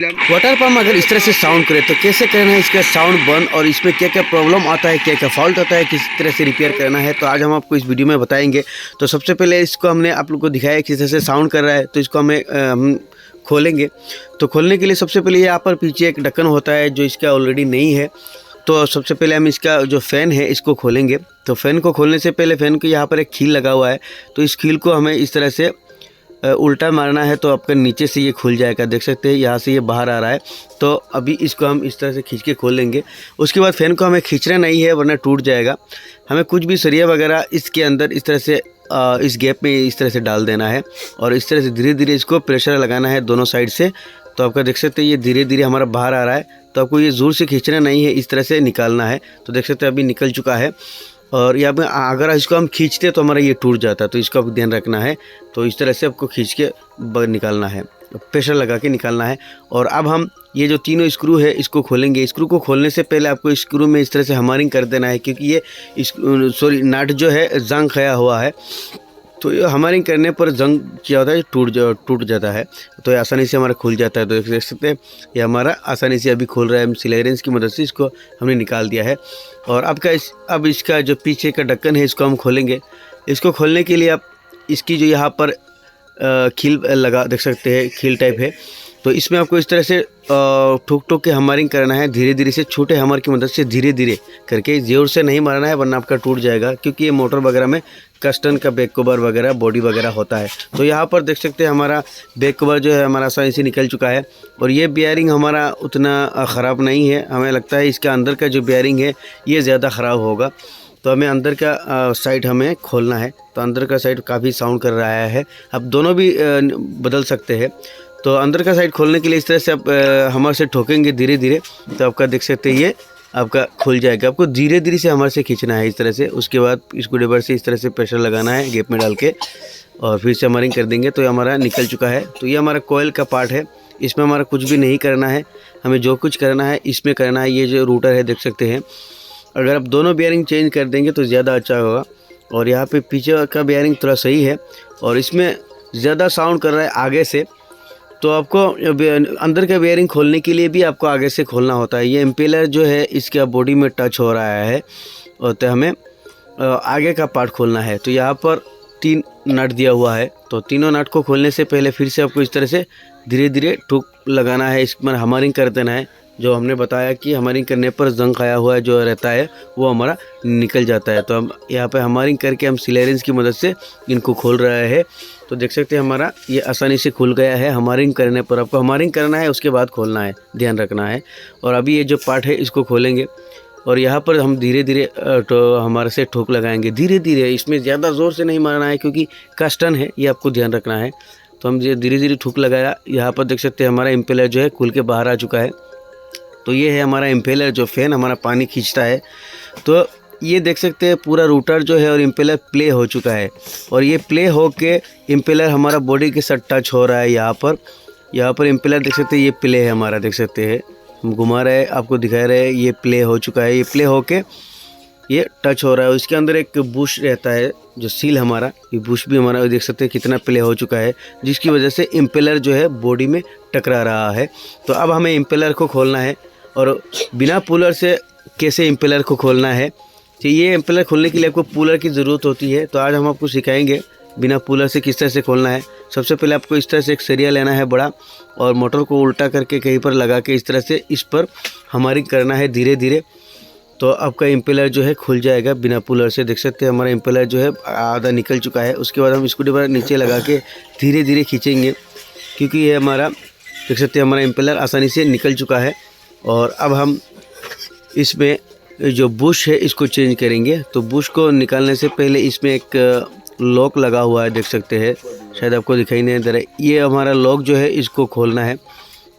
Water pump अगर इस तरह से साउंड करे तो कैसे करना है इसका साउंड बंद, और इसमें क्या क्या प्रॉब्लम आता है, क्या क्या फॉल्ट आता है, किस तरह से रिपेयर करना है, तो आज हम आपको इस वीडियो में बताएंगे। तो सबसे पहले इसको हमने आप लोग को दिखाया किस तरह से साउंड कर रहा है, तो इसको हम खोलेंगे। तो खोलने के लिए सबसे पहले यहाँ पर पीछे एक ढक्कन होता है जो इसका ऑलरेडी नहीं है। तो सबसे पहले हम इसका जो फ़ैन है इसको खोलेंगे। तो फ़ैन को खोलने से पहले फ़ैन को यहाँ पर एक कील लगा हुआ है, तो इस कील को हमें इस तरह से उल्टा मारना है, तो आपका नीचे से ये खुल जाएगा। देख सकते हैं यहाँ से ये बाहर आ रहा है। तो अभी इसको हम इस तरह से खींच के खोल लेंगे। उसके बाद फ़ैन को हमें खींचना नहीं है वरना टूट जाएगा। हमें कुछ भी सरिया वगैरह इसके अंदर इस तरह से इस गैप में इस तरह से डाल देना है, और इस तरह से धीरे धीरे इसको प्रेशर लगाना है दोनों साइड से। तो आपका देख सकते हैं ये धीरे धीरे हमारा बाहर आ रहा है। तो आपको ये ज़ोर से खींचना नहीं है, इस तरह से निकालना है। तो देख सकते हैं अभी निकल चुका है। और यहाँ पे अगर इसको हम खींचते तो हमारा ये टूट जाता है, तो इसका आपको ध्यान रखना है। तो इस तरह से आपको खींच के निकालना है, प्रेशर लगा के निकालना है। और अब हम ये जो तीनों स्क्रू है इसको खोलेंगे। स्क्रू को खोलने से पहले आपको स्क्रू में इस तरह से हमारिंग कर देना है, क्योंकि ये नट जो है जंग खाया हुआ है। तो ये हमारिंग करने पर जंग क्या होता है, टूट जाता है। तो ये आसानी से हमारा खुल जाता है। तो देख सकते हैं ये हमारा आसानी से अभी खुल रहा है। हम सिलाई रेंच की मदद से इसको हमने निकाल दिया है। और अब इसका जो पीछे का ढक्कन है इसको हम खोलेंगे। इसको खोलने के लिए आप इसकी जो यहाँ पर खील लगा देख सकते हैं, खील टाइप है। तो इसमें आपको इस तरह से ठोक ठोक के हमारिंग करना है, धीरे धीरे से, छोटे हमर की मदद से धीरे धीरे करके। जोर से नहीं मारना है वरना आपका टूट जाएगा, क्योंकि ये मोटर वगैरह में कस्टन का बैक कवर वगैरह बॉडी वगैरह होता है। तो यहाँ पर देख सकते हैं हमारा बैक कवर जो है हमारा आसानी से निकल चुका है। और ये बेयरिंग हमारा उतना ख़राब नहीं है। हमें लगता है इसका अंदर का जो बेयरिंग है ये ज़्यादा ख़राब होगा। तो हमें अंदर का साइड हमें खोलना है। तो अंदर का साइड काफ़ी साउंड कर रहा है। अब दोनों भी बदल सकते हैं। तो अंदर का साइड खोलने के लिए इस तरह से आप हमर से ठोकेंगे धीरे धीरे, तो आपका देख सकते हैं ये आपका खुल जाएगा। आपको धीरे धीरे से हमर से खींचना है इस तरह से। उसके बाद स्क्रू ड्राइवर से इस तरह से प्रेशर लगाना है गैप में डाल के, और फिर से हमारिंग कर देंगे। तो ये हमारा निकल चुका है। तो ये हमारा कोयल का पार्ट है, इसमें हमारा कुछ भी नहीं करना है। हमें जो कुछ करना है इसमें करना है। ये जो रूटर है देख सकते हैं, अगर आप दोनों बेयरिंग चेंज कर देंगे तो ज़्यादा अच्छा होगा। और यहाँ पे पीछे का बेयरिंग थोड़ा सही है, और इसमें ज़्यादा साउंड कर रहा है आगे से। तो आपको अंदर का बेयरिंग खोलने के लिए भी आपको आगे से खोलना होता है। ये इम्पेलर जो है इसके बॉडी में टच हो रहा है, और तो हमें आगे का पार्ट खोलना है। तो यहाँ पर 3 नट दिया हुआ है। तो तीनों नट को खोलने से पहले फिर से आपको इस तरह से धीरे धीरे ठुक लगाना है, इसमें हमारिंग कर देना है। जो हमने बताया कि हमारिंग करने पर जंग खाया हुआ जो रहता है वो हमारा निकल जाता है। तो हम यहाँ पे हमारिंग करके हम सिलाई रेंच की मदद से इनको खोल रहे हैं। तो देख सकते हैं हमारा ये आसानी से खुल गया है। हमारिंग करने पर आपको हमारिंग करना है, उसके बाद खोलना है, ध्यान रखना है। और अभी ये जो पार्ट है इसको खोलेंगे, और यहाँ पर हम धीरे धीरे हमारे से ठोक लगाएंगे धीरे धीरे। इसमें ज़्यादा ज़ोर से नहीं मारना है, क्योंकि कस्टन है, ये आपको ध्यान रखना है। तो हम धीरे धीरे ठोक लगाया। यहाँ पर देख सकते हैं हमारा इम्पेलर जो है खुल के बाहर आ चुका है। तो ये है हमारा इम्पेलर, जो फैन हमारा पानी खींचता है। तो ये देख सकते हैं पूरा रूटर जो है और इम्पेलर प्ले हो चुका है, और ये प्ले हो के इम्पेलर हमारा बॉडी के साथ टच हो रहा है। यहाँ पर इम्पेलर देख सकते हैं, ये प्ले है हमारा, देख सकते हैं हम घुमा रहे हैं, आपको दिखा रहे हैं, ये प्ले हो चुका है। ये प्ले हो के ये टच हो रहा है। इसके अंदर एक बुश रहता है जो सील हमारा, ये बुश भी हमारा देख सकते हैं कितना प्ले हो चुका है, जिसकी वजह से इम्पेलर जो है बॉडी में टकरा रहा है। तो अब हमें इम्पेलर को खोलना है, और बिना पुलर से कैसे इम्पेलर को खोलना है। तो ये इम्पेलर खोलने के लिए आपको पुलर की ज़रूरत होती है। तो आज हम आपको सिखाएंगे बिना पुलर से किस तरह से खोलना है। सबसे पहले आपको इस तरह से एक सरिया लेना है बड़ा, और मोटर को उल्टा करके कहीं पर लगा के इस तरह से इस पर हमारी करना है धीरे धीरे। तो आपका इम्पेलर जो है खुल जाएगा बिना पुलर से। देख सकते हैं हमारा इम्पेलर जो है आधा निकल चुका है। उसके बाद हम स्क्रू ड्राइवर नीचे लगा के धीरे धीरे खींचेंगे, क्योंकि ये हमारा देख सकते हैं हमारा इम्पेलर आसानी से निकल चुका है। और अब हम इसमें जो बुश है इसको चेंज करेंगे। तो बुश को निकालने से पहले इसमें एक लॉक लगा हुआ है, देख सकते हैं, शायद आपको दिखाई नहीं दे रहा है। ये हमारा लॉक जो है इसको खोलना है।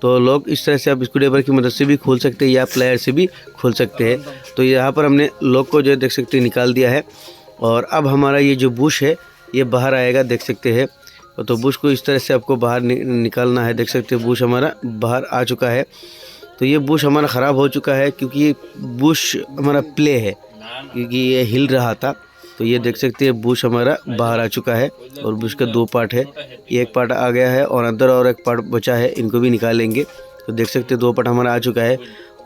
तो लॉक इस तरह से आप स्क्रू ड्राइवर की मदद से भी खोल सकते हैं, या प्लायर से भी खोल सकते हैं। तो यहाँ पर हमने लॉक को जो है देख सकते हैं निकाल दिया है। और अब हमारा ये जो बुश है ये बाहर आएगा, देख सकते हैं। तो बुश को इस तरह से आपको बाहर निकालना है। देख सकते हैं बुश हमारा बाहर आ चुका है। तो ये बुश हमारा ख़राब हो चुका है, क्योंकि ये बुश हमारा प्ले है, क्योंकि ये हिल रहा था। तो ये देख सकते हैं बुश हमारा बाहर आ चुका है, और बुश का 2 पार्ट है। एक पार्ट आ गया है और अंदर और एक पार्ट बचा है, इनको भी निकालेंगे। तो देख सकते हैं 2 पार्ट हमारा आ चुका है।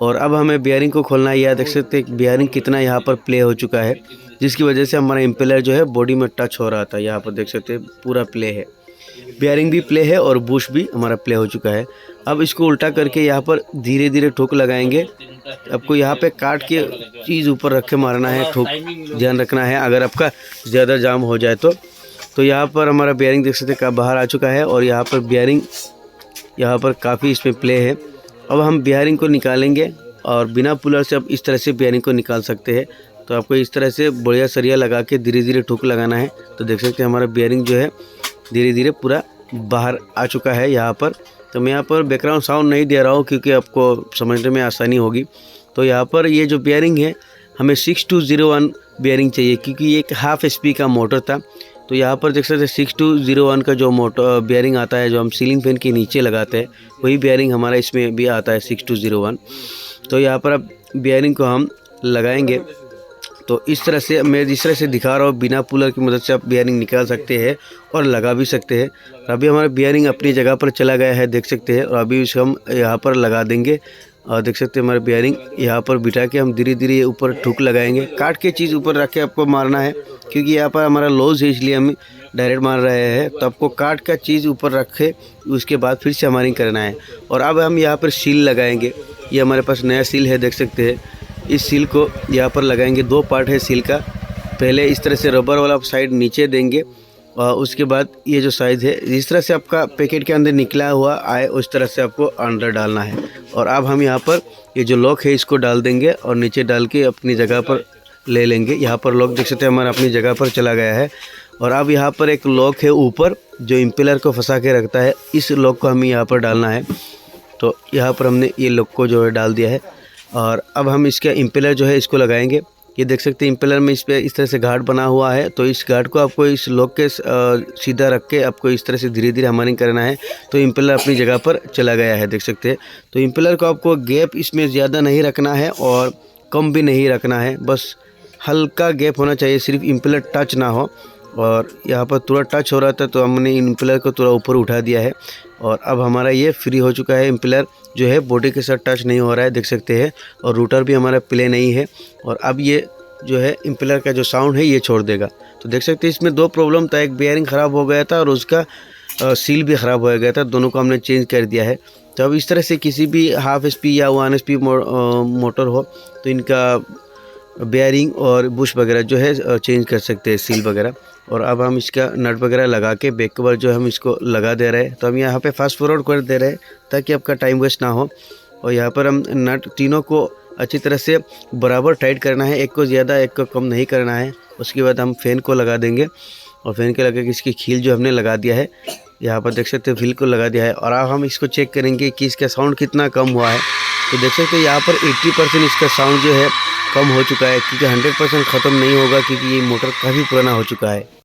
और अब हमें बियरिंग को खोलना है। यह देख सकते हैं बियरिंग कितना यहाँ पर प्ले हो चुका है, जिसकी वजह से हमारा इम्पेलर जो है बॉडी में टच हो रहा था। यहाँ पर देख सकते हैं पूरा प्ले है, बियरिंग भी प्ले है और बुश भी हमारा प्ले हो चुका है। अब इसको उल्टा करके यहाँ पर धीरे धीरे ठोक लगाएंगे। आपको यहाँ पे काट के चीज़ ऊपर रख के मारना है, ठोक ध्यान रखना है अगर आपका ज़्यादा जाम हो जाए तो यहाँ पर हमारा बियरिंग देख सकते हैं बाहर आ चुका है और यहाँ पर बियरिंग यहाँ पर काफ़ी इसमें प्ले है। अब हम बियरिंग को निकालेंगे और बिना पुलर से अब इस तरह से बियरिंग को निकाल सकते हैं। तो आपको इस तरह से बढ़िया सरिया लगा के धीरे धीरे ठोक लगाना है। तो देख सकते हैं हमारा बियरिंग जो है धीरे धीरे पूरा बाहर आ चुका है यहाँ पर। तो मैं यहाँ पर बैकग्राउंड साउंड नहीं दे रहा हूँ क्योंकि आपको समझने में आसानी होगी। तो यहाँ पर ये जो बियरिंग है हमें 6201 बियरिंग चाहिए क्योंकि ये एक हाफ HP का मोटर था। तो यहाँ पर देख सकते हैं 6201 का जो मोटर बियरिंग आता है जो हम सीलिंग फैन के नीचे लगाते हैं, वही बियरिंग हमारा इसमें भी आता है 6201। तो यहाँ पर अब बियरिंग को हम लगाएंगे। तो इस तरह से मैं जिस तरह से दिखा रहा हूँ बिना पुलर की मदद से आप बियरिंग निकाल सकते हैं और लगा भी सकते हैं। अभी हमारा बियरिंग अपनी जगह पर चला गया है देख सकते हैं और अभी इसको हम यहाँ पर लगा देंगे। और देख सकते हैं हमारा बियरिंग यहाँ पर बिठा के हम धीरे धीरे ऊपर ठुक लगाएंगे। काट के चीज़ ऊपर रख के आपको मारना है क्योंकि यहाँ पर हमारा लॉस है इसलिए हम डायरेक्ट मार रहे हैं। तो आपको काट का चीज़ ऊपर रखे उसके बाद फिर से हमारी करना है। और अब हम यहाँ पर सील लगाएंगे। ये हमारे पास नया सील है देख सकते हैं। इस सील को यहाँ पर लगाएंगे। 2 पार्ट है सील का। पहले इस तरह से रबर वाला साइड नीचे देंगे और उसके बाद ये जो साइज़ है जिस तरह से आपका पैकेट के अंदर निकला हुआ आए उस तरह से आपको अंदर डालना है। और अब हम यहाँ पर ये जो लॉक है इसको डाल देंगे और नीचे डाल के अपनी जगह पर ले लेंगे। यहाँ पर लॉक देख सकते हैं हमारा अपनी जगह पर चला गया है। और अब यहाँ पर एक लॉक है ऊपर जो इम्पेलर को फंसा के रखता है, इस लॉक को हमें यहाँ पर डालना है। तो यहाँ पर हमने ये लॉक को जो है डाल दिया है। और अब हम इसका इम्पेलर जो है इसको लगाएंगे। ये देख सकते हैं इम्पेलर में इस पर इस तरह से गार्ड बना हुआ है। तो इस गार्ड को आपको इस लॉक के सीधा रख के आपको इस तरह से धीरे धीरे हमारी करना है। तो इम्पेलर अपनी जगह पर चला गया है देख सकते हैं। तो इम्पेलर को आपको गैप इसमें ज़्यादा नहीं रखना है और कम भी नहीं रखना है, बस हल्का गैप होना चाहिए, सिर्फ इम्पेलर टच ना हो। और यहाँ पर थोड़ा टच हो रहा था तो हमने इम्पेलर को थोड़ा ऊपर उठा दिया है। और अब हमारा ये फ्री हो चुका है। इम्पेलर जो है बॉडी के साथ टच नहीं हो रहा है देख सकते हैं। और रूटर भी हमारा प्ले नहीं है। और अब ये जो है इम्पेलर का जो साउंड है ये छोड़ देगा। तो देख सकते हैं इसमें 2 प्रॉब्लम था, एक बियरिंग ख़राब हो गया था और उसका सील भी ख़राब हो गया था। दोनों को हमने चेंज कर दिया है। तो अब इस तरह से किसी भी हाफ HP या 1 HP मोटर हो तो इनका बेयरिंग और बुश वगैरह जो है चेंज कर सकते हैं, सील वगैरह। और अब हम इसका नट वगैरह लगा के बैक कवर जो हम इसको लगा दे रहे हैं। तो हम यहाँ पे फास्ट फॉरवर्ड कर दे रहे हैं ताकि आपका टाइम वेस्ट ना हो। और यहाँ पर हम नट तीनों को अच्छी तरह से बराबर टाइट करना है, एक को ज़्यादा एक को कम नहीं करना है। उसके बाद हम फ़ैन को लगा देंगे और फ़ैन के लगा के इसकी खील जो हमने लगा दिया है, यहाँ पर देख सकते हैं व्हील को लगा दिया है। और अब हम इसको चेक करेंगे कि इसका साउंड कितना कम हुआ है। तो देख सकते हैं यहाँ पर 80% इसका साउंड जो है कम हो चुका है क्योंकि 100% ख़त्म नहीं होगा क्योंकि ये मोटर काफ़ी पुराना हो चुका है।